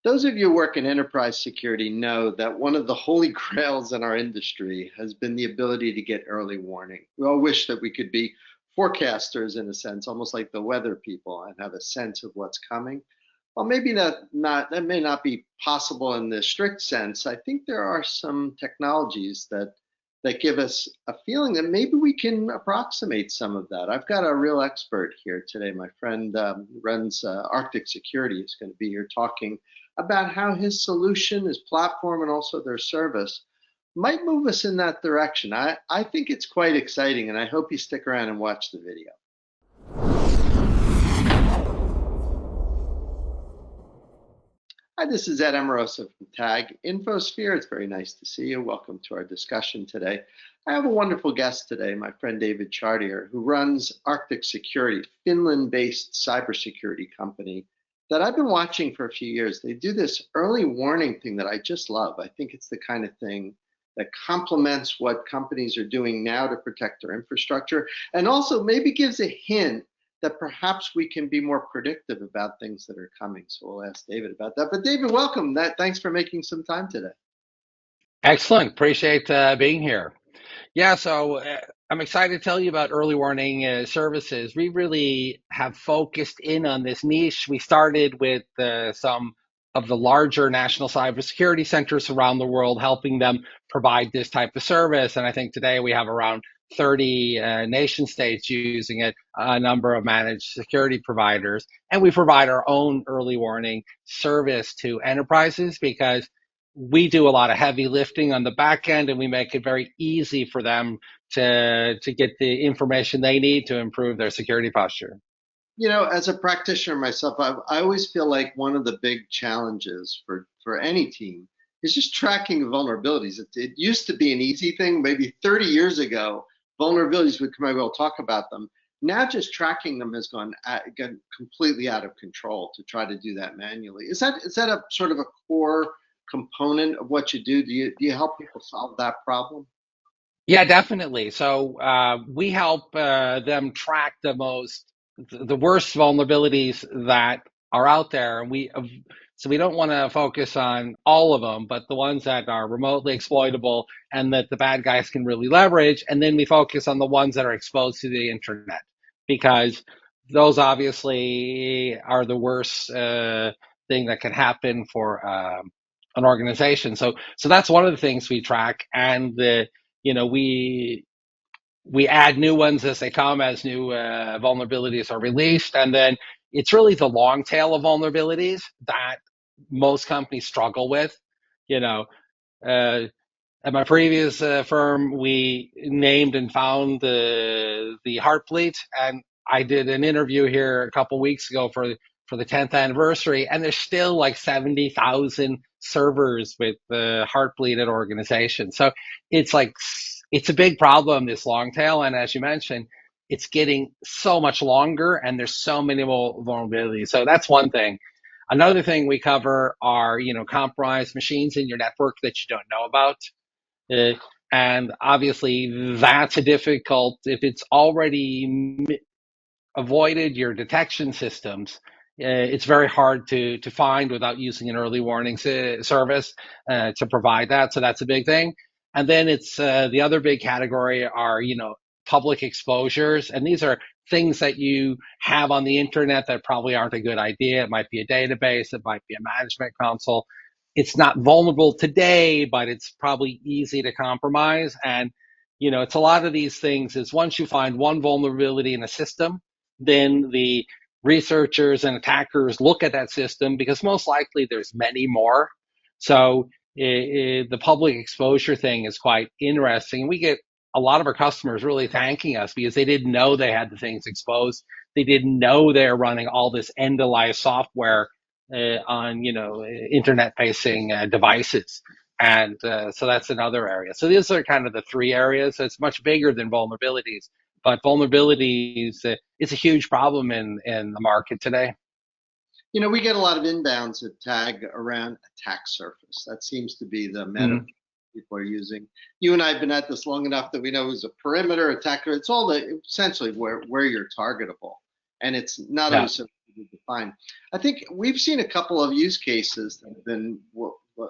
Those of you who work in enterprise security know that one of the holy grails in our industry has been the ability to get early warning. We all wish that we could be forecasters in a sense, almost like the weather people, and have a sense of what's coming. Well, maybe that may not be possible in the strict sense. I think there are some technologies that give us a feeling that maybe we can approximate some of that. I've got a real expert here today. My friend who runs Arctic Security is going to be here talking about how his solution, his platform, and also their service might move us in that direction. I think it's quite exciting, and I hope you stick around and watch the video. Hi, this is Ed Amoroso from TAG Infosphere. It's very nice to see you. Welcome to our discussion today. I have a wonderful guest today, my friend David Chartier, who runs Arctic Security, Finland-based cybersecurity company that I've been watching for a few years. They do this early warning thing that I just love. I think it's the kind of thing that complements what companies are doing now to protect their infrastructure, and also maybe gives a hint that perhaps we can be more predictive about things that are coming. So we'll ask David about that. But David, welcome. Thanks for making some time today. Excellent. Appreciate being here. So I'm excited to tell you about early warning services. We really have focused in on this niche. We started with some of the larger national cybersecurity centers around the world, helping them provide this type of service. And I think today we have around 30 nation states using it, a number of managed security providers. And we provide our own early warning service to enterprises because we do a lot of heavy lifting on the back end, and we make it very easy for them to get the information they need to improve their security posture. You know, as a practitioner myself, I always feel like one of the big challenges for any team is just tracking vulnerabilities. It used to be an easy thing. Maybe 30 years ago, vulnerabilities would come out, we'll talk about them. Now just tracking them has gone completely out of control to try to do that manually. Is that a sort of a core component of what you do? Do you help people solve that problem? Yeah, definitely. So we help them track the worst vulnerabilities that are out there, and we don't want to focus on all of them, but the ones that are remotely exploitable and that the bad guys can really leverage, and then we focus on the ones that are exposed to the internet because those obviously are the worst thing that can happen for an organization. So that's one of the things we track, and you know we add new ones as they come, as new vulnerabilities are released, and then it's really the long tail of vulnerabilities that most companies struggle with. You know, uh, at my previous firm, we named and found the Heartbleed, and I did an interview here a couple weeks ago for the 10th anniversary, and there's still like 70,000 servers with the Heartbleed at organizations. So it's like it's a big problem, this long tail, and as you mentioned, it's getting so much longer, and there's so many more vulnerabilities. So that's one thing. Another thing we cover are, compromised machines in your network that you don't know about. Uh, and obviously, that's a difficult, if it's already avoided your detection systems, it's very hard to find without using an early warning service to provide that. So that's a big thing. And then it's the other big category are, public exposures. And these are things that you have on the internet that probably aren't a good idea. It might be a database, it might be a management console. It's not vulnerable today, but it's probably easy to compromise. And, it's a lot of these things is once you find one vulnerability in a system, then the researchers and attackers look at that system because most likely there's many more. So the public exposure thing is quite interesting. We get a lot of our customers really thanking us because they didn't know they had the things exposed. They didn't know they're running all this end-of-life software on internet-facing devices. And so that's another area. So these are kind of the three areas. So it's much bigger than vulnerabilities, but vulnerabilities is a huge problem in the market today. You know, we get a lot of inbounds at TAG around attack surface. That seems to be the metaphor Mm. people are using. You and I have been at this long enough that we know who's a perimeter attacker. It's all essentially where you're targetable. And it's not Yeah. always so to define. I think we've seen a couple of use cases that have been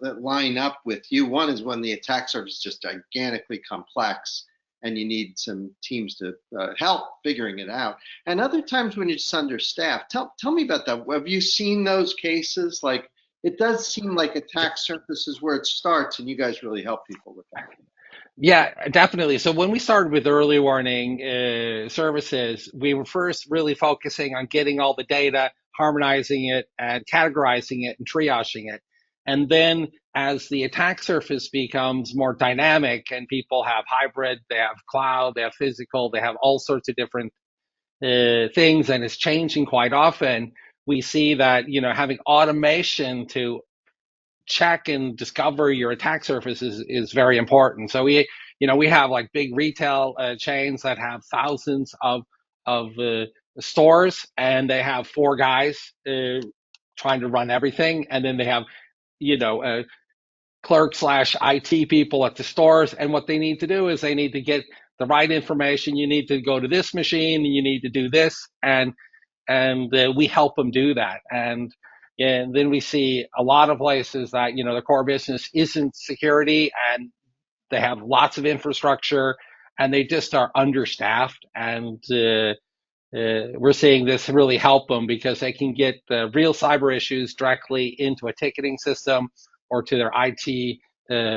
that line up with you. One is when the attack surface is just gigantically complex and you need some teams to help figuring it out. And other times when you're just understaffed. Tell me about that. Have you seen those cases? Like it does seem like attack surface is where it starts, and you guys really help people with that. Yeah, definitely. So when we started with early warning services, we were first really focusing on getting all the data, harmonizing it, and categorizing it, and triaging it. And then as the attack surface becomes more dynamic and people have hybrid, they have cloud, they have physical, they have all sorts of different things, and it's changing quite often, we see that, having automation to check and discover your attack surface is very important. So we have like big retail chains that have thousands of stores, and they have four guys trying to run everything, and then they have clerk slash IT people at the stores, and what they need to do is they need to get the right information. You need to go to this machine, and you need to do this, and we help them do that. And then we see a lot of places that the core business isn't security, and they have lots of infrastructure, and they just are understaffed. And we're seeing this really help them because they can get the real cyber issues directly into a ticketing system or to their IT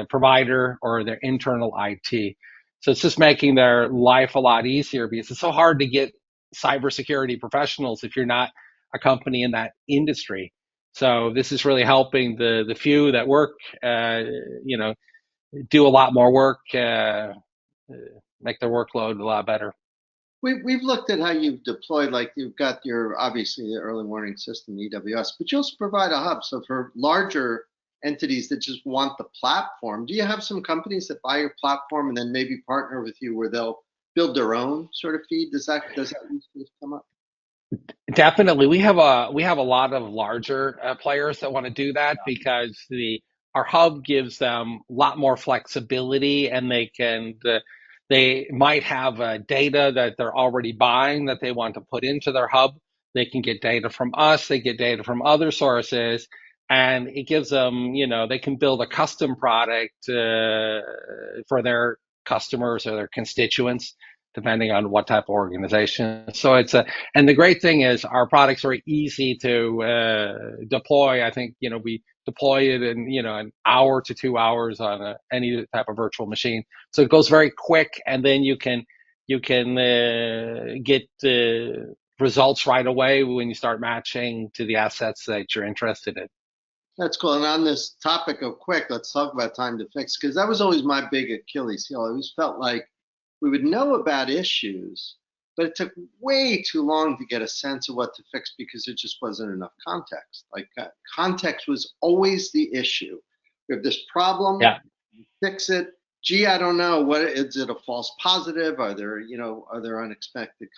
provider or their internal IT. So it's just making their life a lot easier because it's so hard to get cybersecurity professionals if you're not a company in that industry. So this is really helping the few that work, do a lot more work, make their workload a lot better. We've looked at how you've deployed, like you've got your obviously the early warning system, EWS, but you also provide a hub. So for larger entities that just want the platform, do you have some companies that buy your platform and then maybe partner with you where they'll build their own sort of feed? Does that use case come up? Definitely, we have a lot of larger players that want to do that because the our hub gives them a lot more flexibility, and they might have data that they're already buying that they want to put into their hub. They can get data from us, they get data from other sources, and it gives them, they can build a custom product for their customers or their constituents, depending on what type of organization. So and the great thing is our product's very easy to deploy. I think, we deploy it in, an hour to 2 hours on any type of virtual machine. So it goes very quick, and then you can get results right away when you start matching to the assets that you're interested in. That's cool. And on this topic of quick, let's talk about time to fix, because that was always my big Achilles heel. I always felt like we would know about issues, but it took way too long to get a sense of what to fix because there just wasn't enough context. Like context was always the issue. We have this problem, Yeah. fix it. Gee, I don't know. What is it? A false positive? Are there unexpected,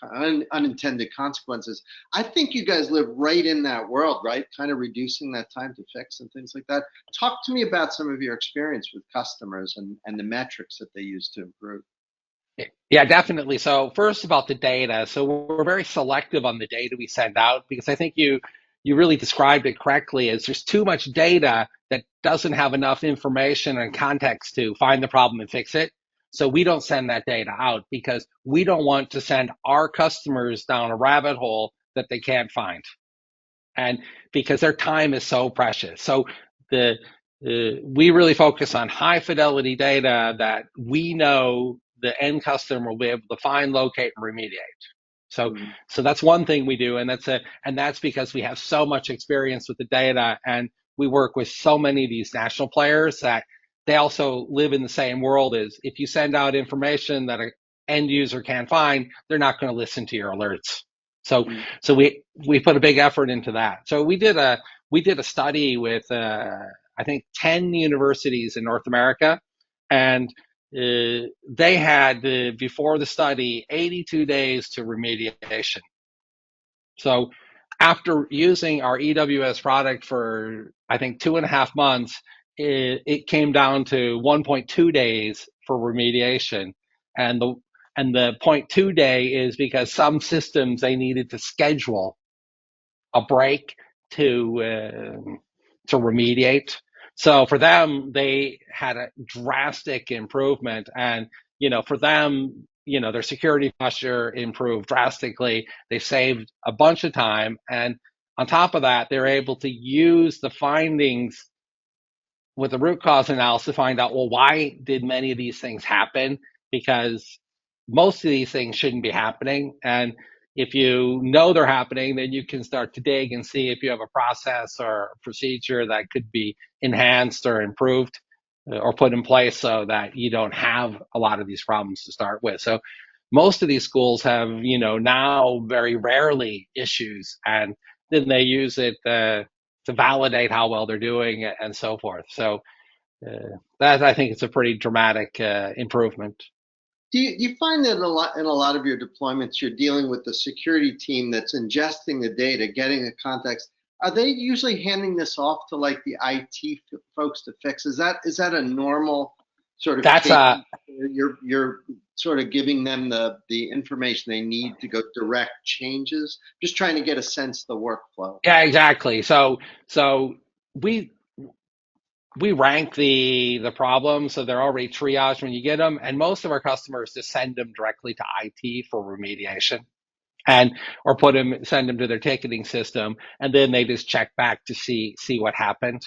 unintended consequences? I think you guys live right in that world, right? Kind of reducing that time to fix and things like that. Talk to me about some of your experience with customers and the metrics that they use to improve. Yeah, definitely. So first about the data. So we're very selective on the data we send out because I think you really described it correctly as there's too much data that doesn't have enough information and context to find the problem and fix it. So we don't send that data out because we don't want to send our customers down a rabbit hole that they can't find. And because their time is so precious. So the we really focus on high fidelity data that we know the end customer will be able to find, locate, and remediate. So, Mm-hmm. so that's one thing we do, and that's because we have so much experience with the data, and we work with so many of these national players that they also live in the same world as if you send out information that an end user can't find, they're not going to listen to your alerts. So, Mm-hmm. so we put a big effort into that. So we did a study with I think 10 universities in North America, and they had before the study 82 days to remediation. So after using our EWS product for I think 2.5 months, it came down to 1.2 days for remediation, and the 0.2 day is because some systems they needed to schedule a break to remediate. So for them, they had a drastic improvement, and for them, their security posture improved drastically. They saved a bunch of time, and on top of that, they're able to use the findings with the root cause analysis to find out, well, why did many of these things happen? Because most of these things shouldn't be happening. And if you know they're happening, then you can start to dig and see if you have a process or a procedure that could be enhanced or improved or put in place so that you don't have a lot of these problems to start with. So most of these schools have, now very rarely issues, and then they use it to validate how well they're doing and so forth. So that I think it's a pretty dramatic improvement. Do you find that in a lot of your deployments, you're dealing with the security team that's ingesting the data, getting the context? Are they usually handing this off to like the IT folks to fix? Is that a normal sort of That's case? You're sort of giving them the information they need to go direct changes. Just trying to get a sense of the workflow. Yeah, exactly. So we we rank the problems, so they're already triaged when you get them, and most of our customers just send them directly to IT for remediation, and or send them to their ticketing system, and then they just check back to see what happened.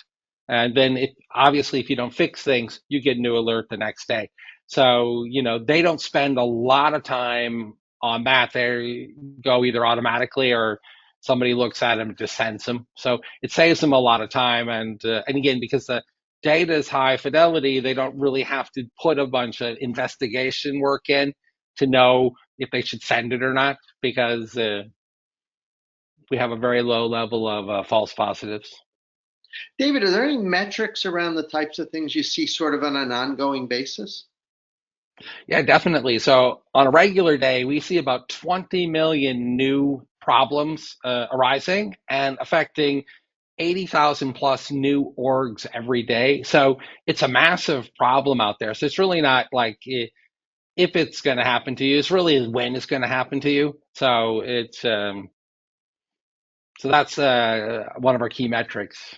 And then obviously if you don't fix things, you get a new alert the next day. So they don't spend a lot of time on that. They go either automatically or somebody looks at them and just sends them. So it saves them a lot of time. And again, because the data is high fidelity, they don't really have to put a bunch of investigation work in to know if they should send it or not, because we have a very low level of false positives. David, are there any metrics around the types of things you see sort of on an ongoing basis? Yeah, definitely. So on a regular day, we see about 20 million new problems arising and affecting 80,000 plus new orgs every day. So it's a massive problem out there. So it's really not like if it's going to happen to you, it's really when it's going to happen to you. So that's one of our key metrics.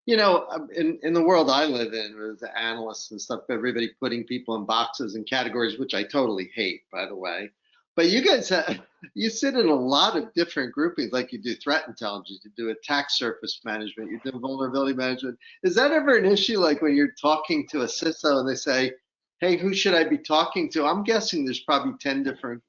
In the world I live in, with the analysts and stuff, everybody putting people in boxes and categories, which I totally hate, by the way. But you guys, you sit in a lot of different groupings, like you do threat intelligence, you do attack surface management, you do vulnerability management. Is that ever an issue, like when you're talking to a CISO and they say, "Hey, who should I be talking to?" I'm guessing there's probably 10 different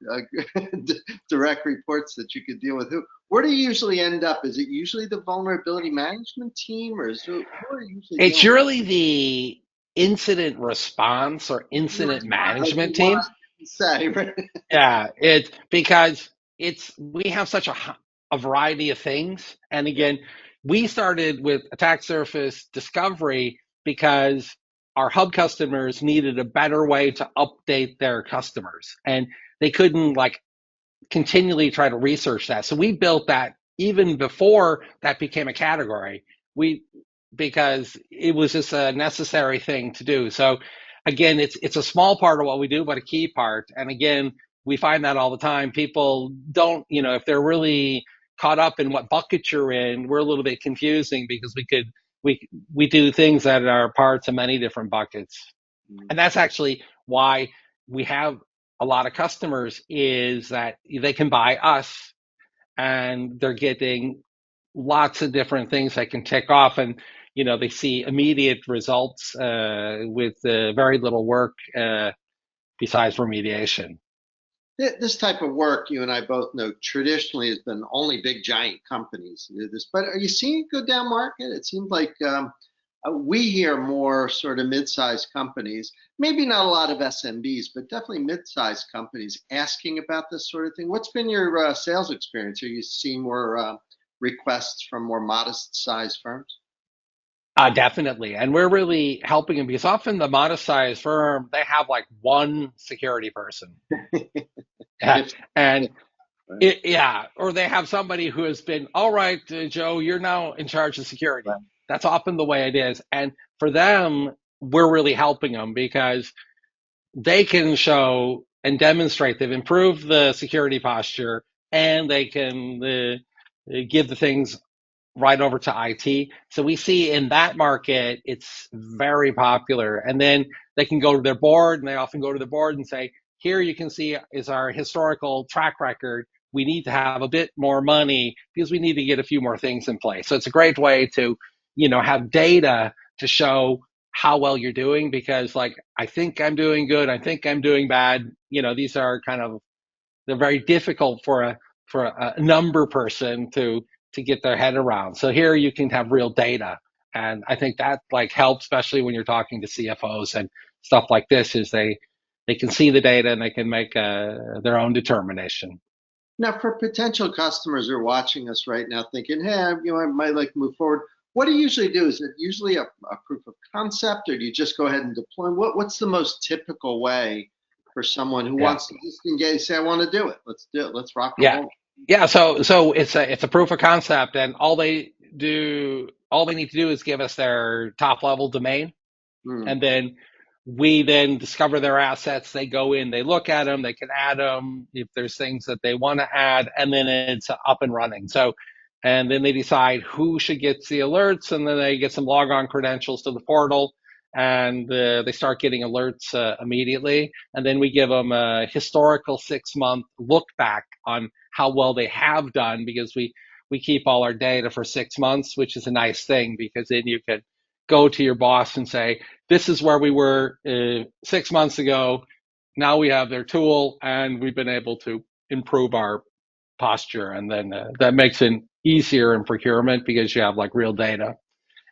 direct reports that you could deal with. Where do you usually end up? Is it usually the vulnerability management team, or who are you usually It's dealing with? really the incident response or incident Like management you want team. to say, right? Yeah, it's because we have such a variety of things. And again, we started with attack surface discovery because our hub customers needed a better way to update their customers, and they couldn't like continually try to research that. So we built that even before that became a category. We Because it was just a necessary thing to do. So again, it's a small part of what we do, but a key part. And again, we find that all the time. People don't, if they're really caught up in what bucket you're in, we're a little bit confusing because we do things that are parts of many different buckets. And that's actually why we have a lot of customers, is that they can buy us and they're getting lots of different things they can tick off, and they see immediate results with very little work besides remediation. This type of work, you and I both know, traditionally has been only big giant companies do this. But are you seeing it go down market? It seems like we hear more sort of mid-sized companies, maybe not a lot of SMBs, but definitely mid-sized companies asking about this sort of thing. What's been your sales experience? Are you seeing more requests from more modest-sized firms? Definitely, and we're really helping them because often the modest sized firm, they have like one security person. If And yeah, or they have somebody who has been, all right, Joe, you're now in charge of security. That's often the way it is. And for them, we're really helping them because they can show and demonstrate they've improved the security posture, and they can give the things right over to IT. So we see in that market, it's very popular. And then they can go to their board, and they often go to the board and say, here you can see is our historical track record. We need to have a bit more money because we need to get a few more things in place. So it's a great way to, have data to show how well you're doing because like, I think I'm doing good. I think I'm doing bad. These are kind of they're very difficult for a number person to get their head around. So here you can have real data, and I think that like helps, especially when you're talking to CFOs and stuff like this. Is they can see the data and they can make their own determination. Now, for potential customers who are watching us right now thinking, hey, I might like to move forward, what do you usually do? Is it usually a proof of concept, or do you just go ahead and deploy? What's the most typical way for someone who Yeah. wants to just engage, say, I want to do it. Let's do it. Let's rock and Yeah. roll. Yeah. So it's a proof of concept, and all they need to do is give us their top level domain, Hmm. and then we then discover their assets. They go in, they look at them, they can add them if there's things that they want to add, and then it's up and running. So, and then they decide who should get the alerts, and then they get some logon credentials to the portal, and they start getting alerts immediately. And then we give them a historical 6 month look back on how well they have done because we keep all our data for 6 months, which is a nice thing because then you can go to your boss and say, this is where we were 6 months ago. Now we have their tool and we've been able to improve our posture. And then that makes it easier in procurement because you have like real data.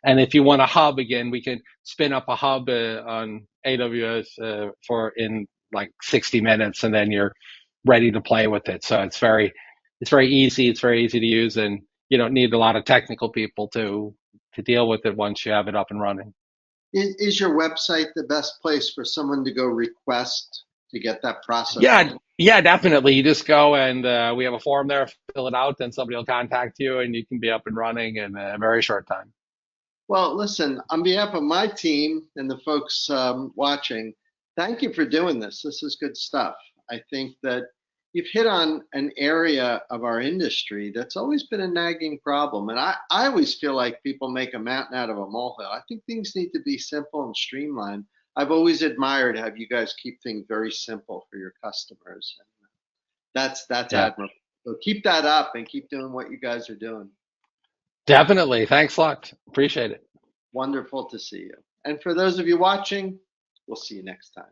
And if you want a hub again, we can spin up a hub on AWS for in like 60 minutes, and then you're ready to play with it. So it's very easy. It's very easy to use, and you don't need a lot of technical people to deal with it once you have it up and running. Is your website the best place for someone to go request to get that process Yeah, going? yeah, definitely. You just go and we have a form there, fill it out, and somebody will contact you, and you can be up and running in a very short time. Well, listen, on behalf of my team and the folks watching, thank you for doing this. This is good stuff. I think that you've hit on an area of our industry that's always been a nagging problem. And I always feel like people make a mountain out of a molehill. I think things need to be simple and streamlined. I've always admired how you guys keep things very simple for your customers. And that's Yeah, admirable. So keep that up and keep doing what you guys are doing. definitely. Thanks a lot. Appreciate it. Wonderful to see you. And for those of you watching, we'll see you next time.